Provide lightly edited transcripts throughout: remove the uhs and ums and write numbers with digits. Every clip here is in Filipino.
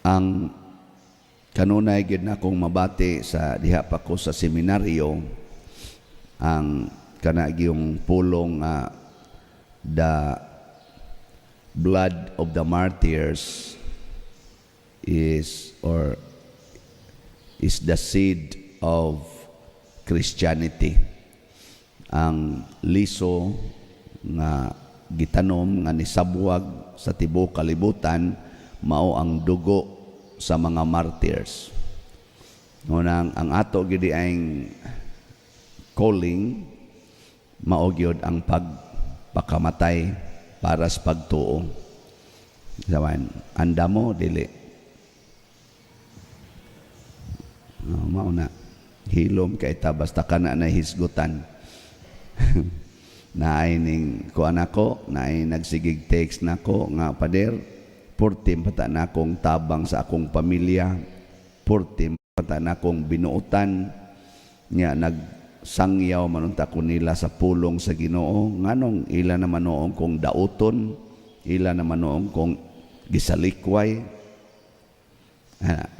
Ang kanunay gid na akong mabati sa diha pa ko sa seminaryo, ang yung pulong the blood of the martyrs is the seed of Christianity. Ang liso nga gitanom nga nisabwag sa tibuok kalibutan mao ang dugo sa mga martyrs. Ngunang ang ato gidi ang calling mao gyud ang pagpakamatay para sa pagtuo. Sawan, anda mo dili. Mao na hilom kay ta basta kana na hisgutan. Naay ning kuan ako, naay nagsigig text nako nga pader, purtim pata na akong tabang sa akong pamilya, purtim pata na akong binuutan nya nagsangyaw manunta ko nila sa pulong sa Ginoo. Nganong ila naman noong kong dauton, ila naman noong kong gisalikway.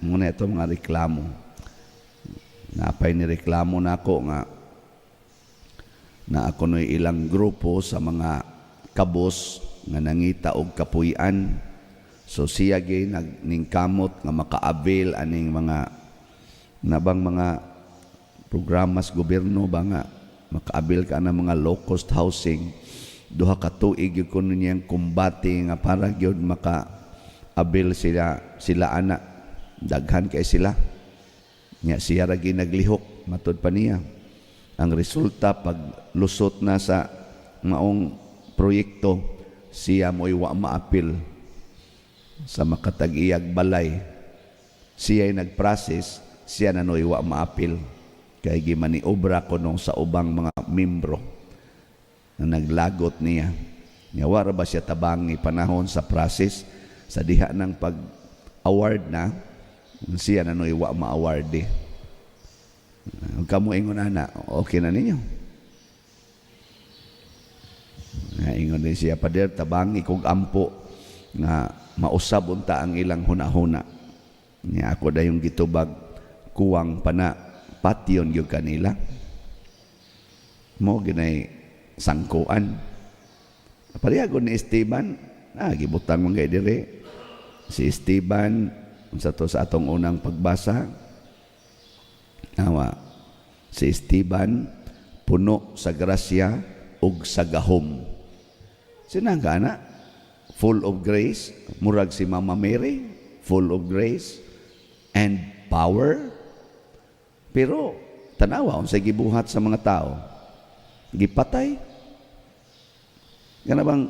Muna ito mga reklamo. Napay ni reklamo na ako nga na ako no'y ilang grupo sa mga kabos nga nangita og kapuy-an. So siya gay nagningkamot nga maka-avail aning mga nabang mga programas gobyerno ba nga maka-avail ka ng mga low-cost housing. Duha ka tuig yun ko niyang kumbati nga para yun maka-avail sila anak. Daghan kay sila. Nga siya ragi naglihok, matod pa niya. Ang resulta, pag lusot na sa maong proyekto, siya mo'y wa maapil sa makatag-iyag balay. Siya ay nag-process, siya na no'y wa maapil. Kaya gimaniobra ko nung sa ubang mga membro na naglagot niya. Wara ba siya tabangi panahon sa process, sa diha ng pag-award na, siya na no'y wa ma-award eh. Kamu ingon na, okay na ninyo. Ingon din siya, pader, tabangi kog ampo nga mausab unta ang ilang huna-huna. Niya ako da yung gitubag kuwang pana patyon yung kanila. Mo ginay sangkuan. Pariyagon ni Esteban, gibutang mong gay dire. Si Esteban, sa to sa atong unang pagbasa, si Esteban puno sa grasya ug sa gahom. Sinang kana? Full of grace, murag si Mama Mary, full of grace and power. Pero tanawa unsay gibuhat sa mga tao, gipatay. Kana bang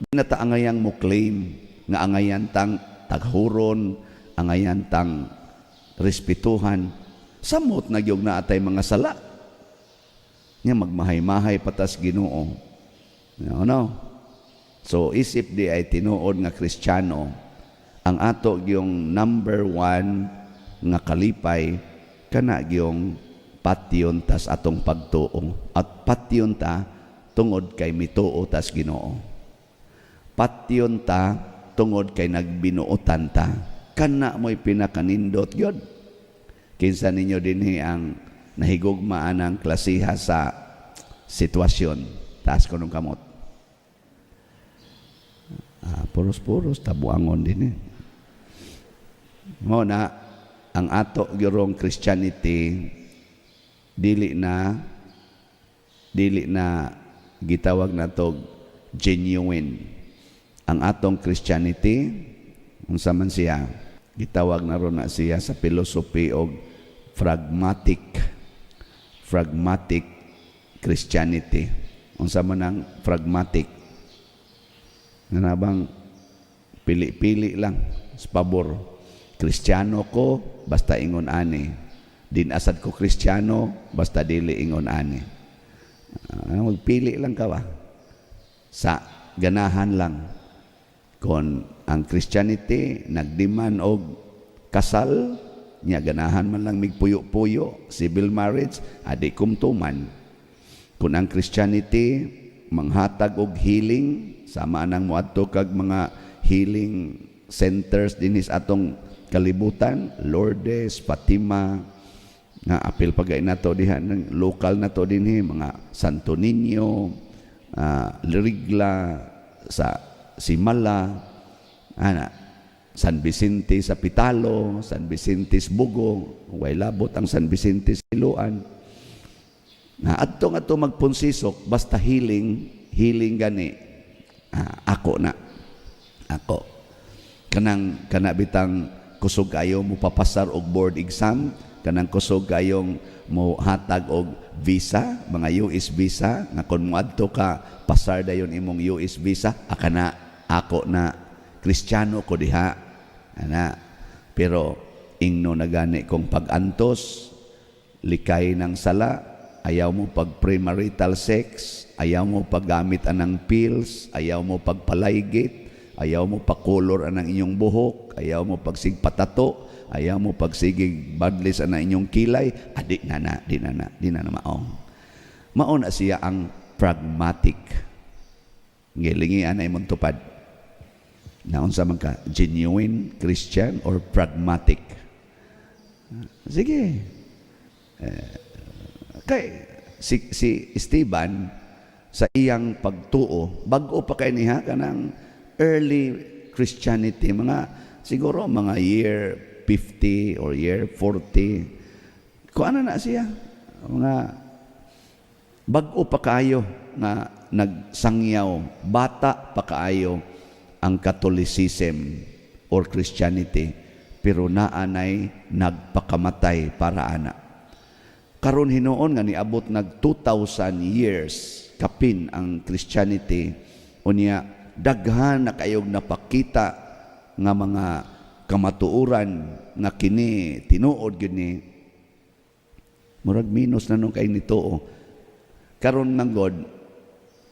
binata angayang mo claim nga angayan tang taghuron, angayan tang respetuhan. Samot na gyud na atay mga sala. Nya magmahay-mahay patas Ginoo. No. So isip di ay tinuod nga Kristiyano, ang ato gyung number 1 nga kalipay kana gyung patyon tas atong pagtuo. At patyon ta tungod kay mituo tas Ginoo. Patyon ta tungod kay nagbinuotan ta. Kana mo'y pinakanindot gyud. Kinsa ninyo dinhi ang nahigugmaan ng klasiha sa sitwasyon. Taas ko nung kamot. Puros-puros, tabuangon din eh. Muna, ang ato gyrong Christianity, dili na gitawag na to genuine. Ang atong Christianity, unsa man siya, gitawag na ron na siya sa philosophy og pragmatic Christianity. Unsa man ang pragmatic? Nga bang pili-pili lang sa pabor. Kristiyano ko, basta ingon ani. Dinasad ko Kristiyano, basta dili ingon ani. Magpili lang ka ba? Sa ganahan lang. Kung ang Christianity nagdiman og kasal, nya ganahan man lang migpuyo-puyo, civil marriage, adi kumtuman. Kung ang Christianity manghatag og healing, sama nang moadto kag mga healing centers dinis atong kalibutan, Lourdes, Fatima, nga apil pagay na to diha, local na to din mga Santo Niño, Lirigla, sa Simala, San Vicente sa Pitalo, San Vicente sa Bugo, way labot ang San Vicente sa Iloan. Adto nga to magpunsisok, basta healing gani, ako kana bitang kusog kayo mo papasar og board exam, kanang kusog kayong mo hatag og visa, mga US visa, nga kung moadto ka pasar dayon imong US visa, ako na Kristiyano ko diha. Pero ingno na gani kung pag-antos, likay ng sala, ayaw mo pag premarital sex, ayaw mo paggamit anang pills, ayaw mo pagpalaygit, ayaw mo pagkolor anang inyong buhok, ayaw mo pagsigpatato, ayaw mo pagsigig badlis anang inyong kilay, di na maong. Maon na siya ang pragmatic. Ngilingi anay mong tupad. Naunsa man ka, genuine Christian or pragmatic? Sige. Kay si Esteban sa iyang pagtuo, bago pa kay niya kanang early Christianity, siguro mga year 50 or year 40. Kung ano na siya, mga bago pa kayo na nagsangyaw, bata pa kaayo ang Catholicism or Christianity, pero naanay nagpakamatay para ana. Karon hinuon nga niabot nag 2,000 years kapin ang Christianity, unya daghan na kayog napakita nga mga kamatuoran nga kini tinuod gini murag minus na nung kay nito. Karon ng God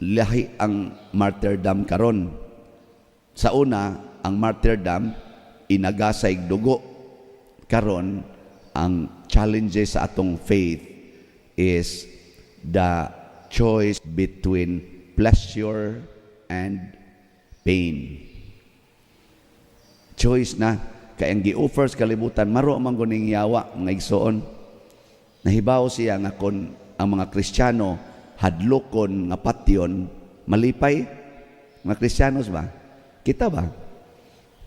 lahi ang martyrdom karon. Sa una, ang martyrdom inagasay dugo. Karon ang challenges sa atong faith is the choice between pleasure and pain. Choice na. Kaya ang gi-offer sa kalibutan, maro man guning yawa nga igsoon. Nahibaw siya nga kon ang mga Kristiyano hadlokon nga patyon, malipay. Mga Kristiyanos ba? Kita ba?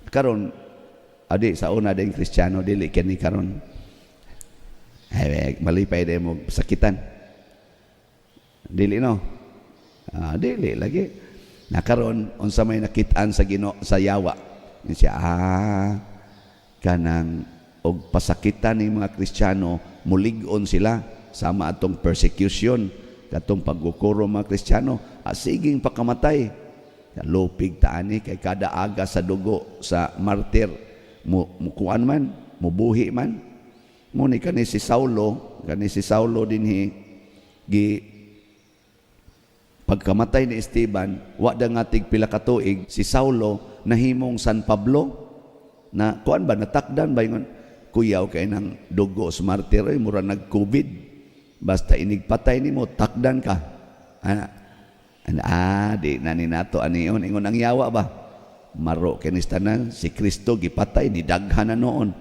Karon, sa una din Kristiyano, dili kani karon. Malipay din mo sakitan. Dili no? Dili lagi. Karon, unsa may nakitaan sa Ginoo sa yawa. Siya, kanang og pasakitan ng mga Kristiyano, mulig-on sila sama atong persecution, katong paggukuro mga Kristiyano, siging pakamatay. Lupig taani kay kada aga sa dugo sa martir mukuan man, mubuhi man. Muni kani si Saulo dinhi pagkamatay ni Esteban, wa da nga tig pila ka tuig si Saulo nahimong San Pablo na kuan ba natakdan ba ingon kuyaw kay nang dugo sa martir ay mura nag-COVID. Basta inigpatay nimo takdan ka. Di na ni nato aniyon ingon ang yawa ba maro kinis tanan si Kristo gipatay ni daghan na noon.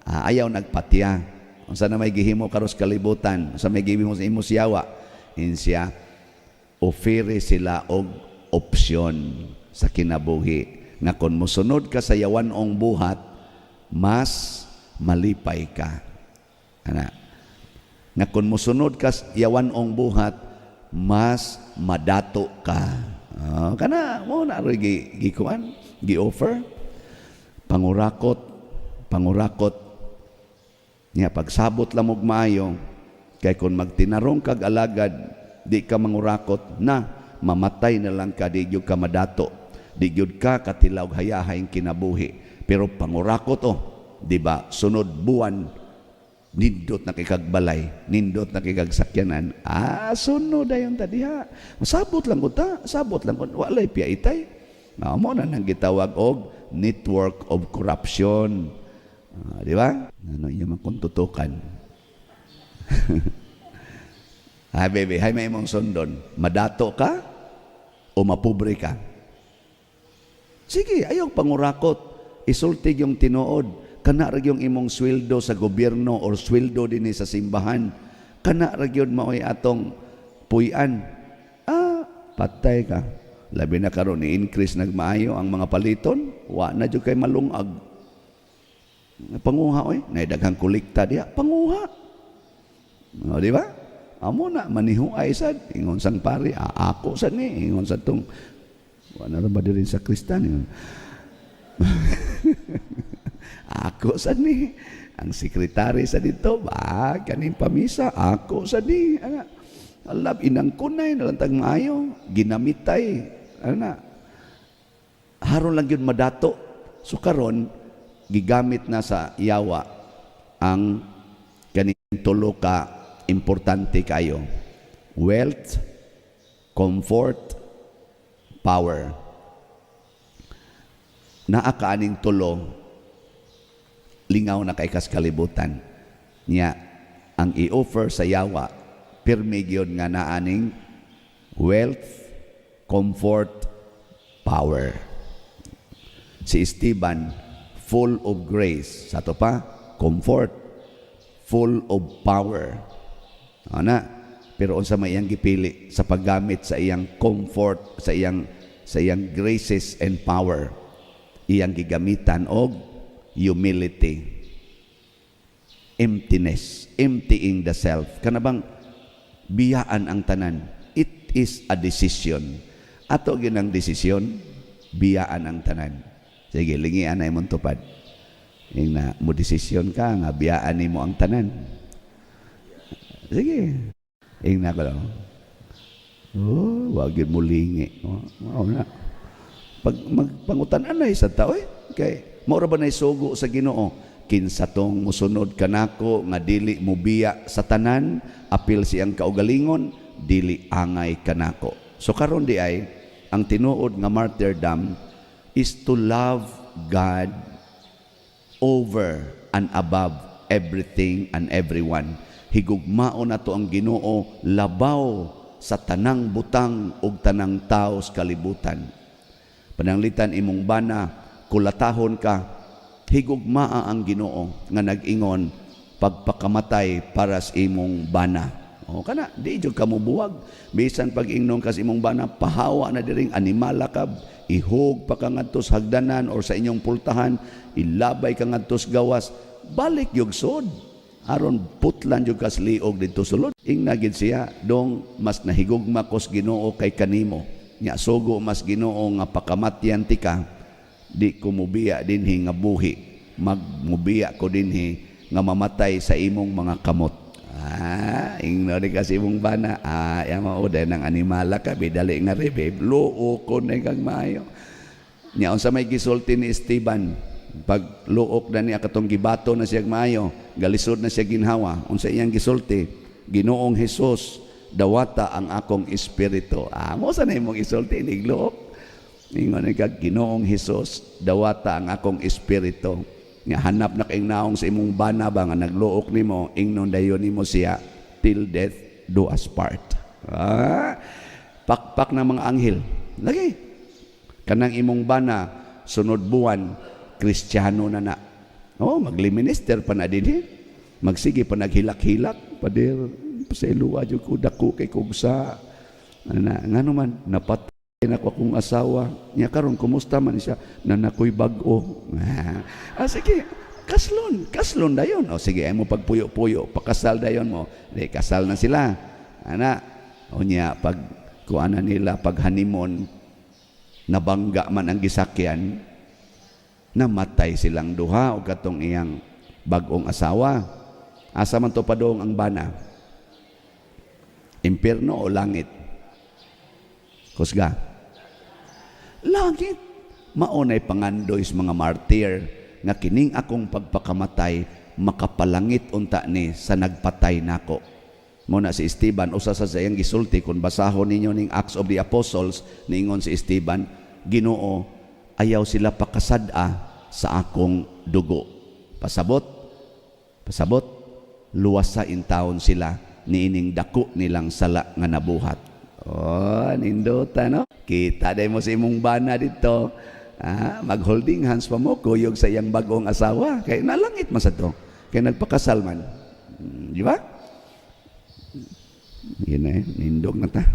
Ayaw nagpatya unsa na may gihimo karos kalibutan, unsa may gihimo sa imong yawa insya ofere sila og opsyon sa kinabuhi nga kon mosunod ka sa yawanong buhat mas malipay ka nga kon mosunod ka sa yawanong buhat mas madato ka. Kana mo na rin gikuan, gi-offer. Pangurakot. Niya, pagsabot lang mo maayo, kay kung magtinarong kag alagad, di ka mangurakot na, mamatay na lang ka, di yun ka madato. Di yun ka katilaw hayahayang kinabuhi. Pero pangurakot di ba, sunod buwan, nindot na kikagbalay, nindot na kikagsakyanan. Sunod ayon tadi ha. Sabot lang ko walay piya itay. Mo na nang gitawag og network of corruption. Di ba? Ano yung makuntutukan? Baby, may mong sundon. Madato ka o mapobre ka? Sige, ayaw pangurakot. Isultig yung tinuod. kana ra gyud imong sweldo sa gobyerno or sweldo dinhi sa simbahan, kana ra gyud maoy atong puy-an. Patay ka. Labi na karon ni increase nagmaayo ang mga paliton, wa na jud kay malungag. Panguha oy, nay daghang kolekta diha, panguha. O di ba? Amo na manihuay sad ingon sang pari, ako sad ni ingon sa tong wa na ra ba diri sa Kristan. Ako sad ni ang sekretary sa dito ba kaning pamisa ako sad ni ana alab inang kunay nalantag maayo ginamitay ana haron lang gyud madato. So karon gigamit na sa yawa ang kaning tulo ka importante kayo: wealth, comfort, power. Naa kaaning tulo lingaw na kay kas kalibutan niya ang i-offer sa yawa pirmi gyud nga naaning wealth, comfort, power. Si Esteban full of grace, sa to pa comfort, full of power. Ana, pero unsa may iyang gipili sa paggamit sa iyang comfort, sa iyang graces and power, iyang gigamitan og humility, emptiness, emptying the self. Kanabang biyaan ang tanan. It is a decision. Ato ginang desisyon, biyaan ang tanan. Sige, lingian na imong tupad. Yung na mo desisyon ka nga biyaan nimo ang tanan. Sige. Yung na ko lang. Wag yun mo lingi. Na. Pag magpangutan anay sa tao kay maura ba na isugo sa Ginoo? Kinsa tong musunod kanako nga dili mo biya sa tanan, apil siyang kaugalingon, dili angay kanako. So karon di ay ang tinuod nga martyrdom is to love God over and above everything and everyone. Higugmao na to ang Ginoo labaw sa tanang butang ug tanang tawo sa kalibutan. Pananglitan imong bana, kulatahon ka, higugmaa ang Ginoo nga nag-ingon pagpakamatay para sa imong bana. O kana, di jud ka mubuwag. Bisan pag-ingnon ka sa imong bana, pahawa na diring animalakab, ihog pa ka ngadtos hagdanan or sa inyong pultahan, ilabay ka ngadtos gawas, balik yung sod. Aron putlan yung kasliog dito sulod. Ingnagid siya, dong mas nahigugma kos Ginoo kay kanimo. Nya sugo mas Ginoo nga pakamatyan ti ka, di ko mubiya dinhi nga buhi, magmubiya ko dinhi nga mamatay sa imong mga kamot. Ingno di kasi imong bana, yang mauday ng animala ka, bidali nga rebib, luo ko na kang mayo. Nya unsa may gisulti ni Esteban, pag luok na niya katong gibato na siya maayo, galisod na siya ginhawa, unsa iyang gisulti? Ginoong Hesus, dawata ang akong espiritu. Mo sa na imong isulti inig luok? Ingon ka, Ginoong Hesus, dawata ang akong espiritu. Nga hanap na kaing naong sa imong bana ba nga nagluok nimo, ingnon dayon nimo siya till death do us part. Pakpak ng mga anghel. Lagi. Kanang imong bana sunod buwan Kristiyano na. Magliminister pa na din magsige pa naghilak-hilak pader sa iluwa jud ko dako kay kugsa. Ngano man napat nako akong asawa niya karon kumusta man siya nanakoy bag-o. Sige kaslon dayon. Sige ay mo pagpuyo-puyo pakasal dayon mo. Di kasal na sila ana unya pag kuana nila pag honeymoon nabangga man ang gisakyan namatay silang duha o katong iyang bag-ong asawa. Asa man to padong ang bana? Impierno o langit? Kusga? Langit. Maunay pangandoy sa mga martir nga kining akong pagpakamatay makapalangit unta ni sa nagpatay nako. Muna si Esteban usa sa iyang gisulti kung basahon ninyo ning Acts of the Apostles, niingon si Esteban, Ginoo, ayaw sila pakasada sa akong dugo. Pasabot, luwasa in taon sila niining dako nilang sala nga nabuhat. Nindota no? Kita day mo si imong bana dito. Mag-holding hands pa mo, kuyog sa iyang bagong asawa. Kaya nalangit man sa to. Kaya nagpakasal man. Di ba? Yun na nindog na ta.